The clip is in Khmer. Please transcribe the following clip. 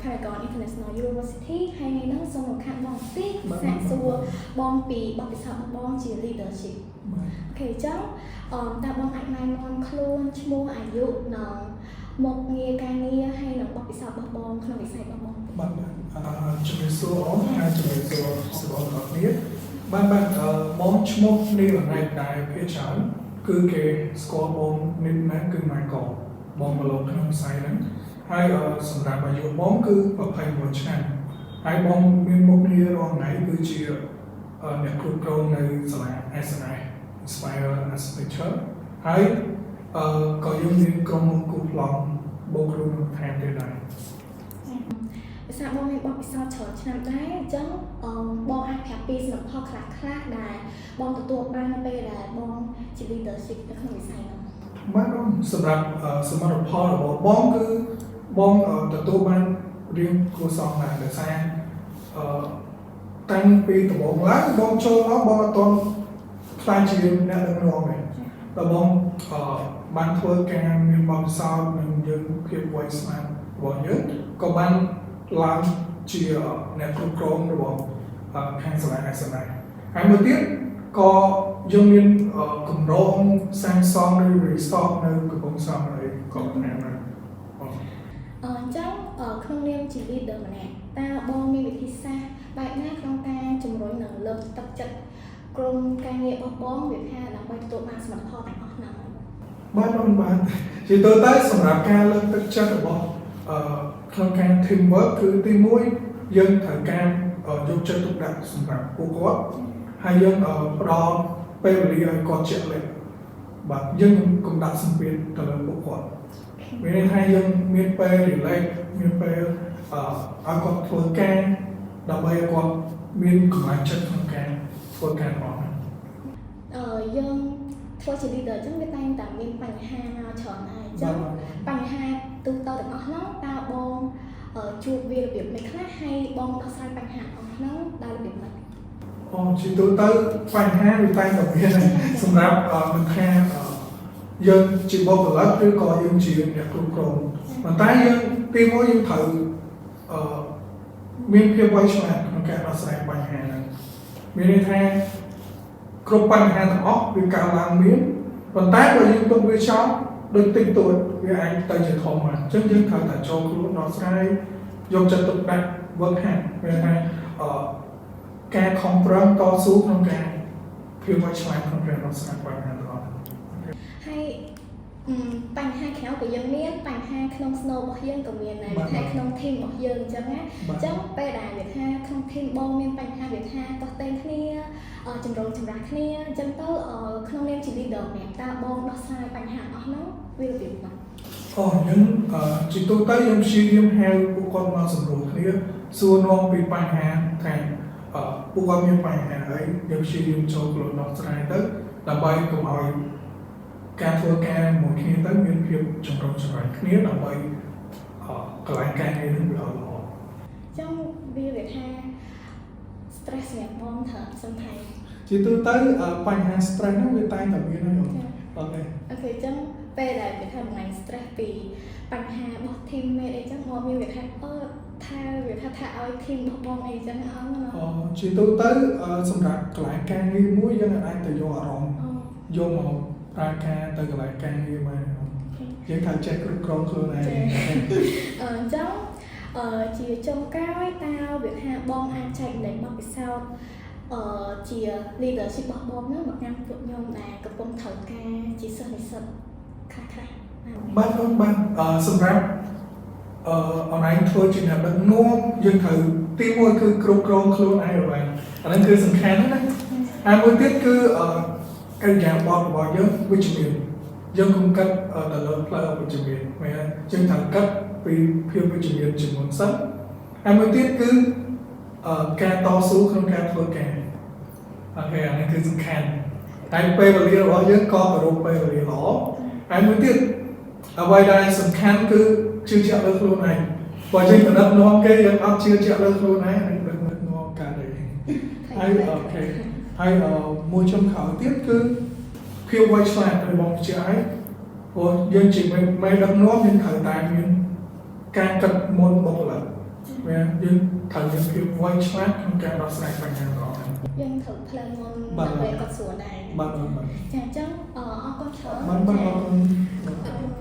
Paragon International University ហើយថ្ងៃនេះសូមរំខានបងទីសាកសួរបងពីបទពិសោធន៍របស់បងជា leadership អូខេអញ្ចឹងតើបងអាចណែនាំខ្លួនឈ្មោះអាយុនិងមុខងារការងារហើយនិងបទពិសោធន៍របស់បងក្នុងវិស័យរបស់បងបាទជំរាបសួរអូនហើយជំរាបសួរបងប្អូនគ្នាបាទបងឈ្មោះនេះលំដាប់ដែរភាគច្រើនគឺគេស្គាល់បងនេះណាគឺ Michael បងមកលោកក្នុងវិស័យហ្នឹងហើយសម្រាប់អាយុបងគឺ21ឆ្នាំហើយបងមានមុខងាររាល់ថ្ងៃគឺជាអ្នកគ្រប់គ្រងនៅសាលា SNS Inspire Architecture ហើយក៏យើងមានក្រុមគូប្លង់បូករួមថែមទៀតដែរភាសាបងមានបទពិសោធន៍ច្រើនឆ្នាំដែរអញ្ចឹងបងអាចប្រាប់ពីសមិទ្ធផលខ្លះៗដែលបងទទួលបាននៅពេលដែលបងជា leadership នៅក្នុងវិស័យនោះបាទសម្រាប់សមិទ្ធផលរបស់បងគឺបងទទួលបានរៀងគួរសមដែរដោយសារតាំងពីដំបូងឡើងបងចូលមកបងអត់ទាន់ខ្លាចជាអ្នកដឹកនាំទេដល់បងបានធ្វើការមានបទពិសោធន៍និងយើងភាពវៃស្មានរបស់យើងក៏បានឡើងជាអ្នកគ្រប់គ្រងរបស់ខាងសាលា SNS ហើយមួយទៀតក៏យើងមានគម្រោងសាងសង់ឬ restore នៅកំពង់សោមហើយក៏ផ្នែកហ្នឹងអញ្ចឹងក្នុងនាមជា leader ម្នាក់តើបងមានវិធីសាស្ត្របែបណាក្នុងការជំរុញនិងលើកទឹកចិត្តក្រុមការងាររបស់បងវាថាដើម្បីទទួលបានសមិទ្ធផលទាំងអស់ហ្នឹងបាទជាទូទៅសម្រាប់ការលើកទឹកចិត្តរបស់ក្នុងការ teamwork គឺទី1យើងត្រូវការយកចិត្តទុកដាក់សម្រាប់ពួកគាត់ហើយយើងផ្ដល់ពេលវេលាឲ្យគាត់ជាក់លាក់បាទយើងកុំដាក់សម្ពាធទៅលើពួកគាត់មានន័យថាយើងមានពេល relax មានពេលឲ្យគាត់ធ្វើការដើម្បីឲ្យគាត់មានកម្លាំងចិត្តក្នុងការធ្វើការរបស់យើងធ្វើជា leader អញ្ចឹងវាតែងតែមានបញ្ហាមកច្រើនហើយអញ្ចឹងបញ្ហាទូទៅទាំងអស់ហ្នឹងតើបងជួបវារបៀបម៉េចខ្លះហើយបងដោះស្រាយបញ្ហាអស់ហ្នឹងដោយរបៀបម៉េចជាទូទៅបញ្ហាវាតែងតែមានសម្រាប់មិនថាយើងជាបុគ្គលិកឬក៏យើងជាអ្នកគ្រប់គ្រងប៉ុន្តែយើងទីមួយយើងត្រូវមានភាពវៃឆ្លាតក្នុងការដោះស្រាយបញ្ហាហ្នឹងមានន័យថាគ្រប់បញ្ហាទាំងអស់វាកើតឡើងមានប៉ុន្តែបើយើងទុកវាចោលដូចតិចតួចវាអាចទៅជាធំមកអញ្ចឹងយើងត្រូវតែចូលខ្លួនដោះស្រាយយកចិត្តទុកដាក់ work hard មានថាការខំប្រឹងតស៊ូក្នុងការភាពវៃឆ្លាតក្នុងការដោះស្រាយបញ្ហាទាំងអស់ហើយបញ្ហាក្រៅក៏យើងមានបញ្ហាក្នុង snow របស់យើងក៏មានដែរវាថាក្នុង team របស់យើងអញ្ចឹងណាអញ្ចឹងពេលដែលវាថាក្នុង team បងមានបញ្ហាវាថាតោះតែងគ្នាចម្រូងចម្រាសគ្នាអញ្ចឹងទៅក្នុងនាមជា leader ម្នាក់តើបងដោះស្រាយបញ្ហាអស់ហ្នឹងវារបៀបម៉េចយើងជាទូទៅយើងព្យាយាមហៅពួកគាត់មកសម្រួលគ្នាសួរនាំពីបញ្ហាថាពួកគាត់មានបញ្ហាអីយើងព្យាយាមចូលខ្លួនដោះស្រាយទៅដើម្បីកុំឲ្យការធ្វើការមួយគ្នាទៅមានភាពចម្រុងចម្រើនគ្នាដើម្បីកន្លែងការងារនឹងវាល្អអញ្ចឹងវាថា stress សម្រាប់បងត្រូវសង្ខេបជាទូទៅបញ្ហា stress ហ្នឹងវាតែងតែមានហើយអូខេអញ្ចឹងពេលដែលវាថាបង្ហាញ stress ពីបញ្ហារបស់ team mate អីចឹងមកមានវាថាថាវាថាឲ្យ team របស់បងអីចឹងអត់ណាជាទូទៅសម្រាប់កន្លែងការងារមួយយើងអាចទៅយកអារម្មណ៍យកមកប្រើការទៅកន្លែងការងារមកយើងត្រូវចេះគ្រប់គ្រងខ្លួនឯងអញ្ចឹងជាចុងក្រោយតើវាថាបងអាចចែកម្លែកបទពិសោធន៍ជា leadership របស់បងហ្នឹងមកញ៉ាំពួកខ្ញុំដែលកំពុងត្រូវការជាសិស្សនិស្សិតខ្លះបាទសម្រាប់អនឡាញធ្វើជាអ្នកដឹកនាំយើងត្រូវទីមួយគឺគ្រប់គ្រងខ្លួនឯងរបស់អាហ្នឹងគឺសំខាន់ណាស់ហើយមួយទៀតគឺកិរិយាបថរបស់យើងវិជ្ជមានយើងកុំគិតទៅលើផ្លូវអវិជ្ជមានមែនយើងត្រូវគិតពីភាពវិជ្ជមានជាមុនសិនហើយមួយទៀតគឺការតស៊ូក្នុងការធ្វើការអូខេអានេះគឺសំខាន់ហើយពេលវេលារបស់យើងក៏គោរពពេលវេលាល្អហើយមួយទៀតអ្វីដែលសំខាន់គឺជឿជាក់លើខ្លួនឯងបើយើងបណ្ឌិតនាំគេយើងអត់ជឿជាក់លើខ្លួនឯងនឹងដឹកនាំកើតទេហើយអូខេហើយមួយចំក្រោយទៀតគឺភាពវៃឆ្លាតរបស់ជាឯងព្រោះយើងជាមេដឹកនាំយើងត្រូវតែមានការគិតមុនបុគ្គលិក វាយើងត្រូវមានភាពវៃឆ្លាតក្នុងការដោះស្រាយបញ្ហារបស់ហ្នឹង យើងត្រូវផ្លើមុន បាទ ដើម្បីគាត់សួរដែរ បាទបាទ ចាអញ្ចឹងអរគុណច្រើន បាទបាទអរគុណ អរគុណ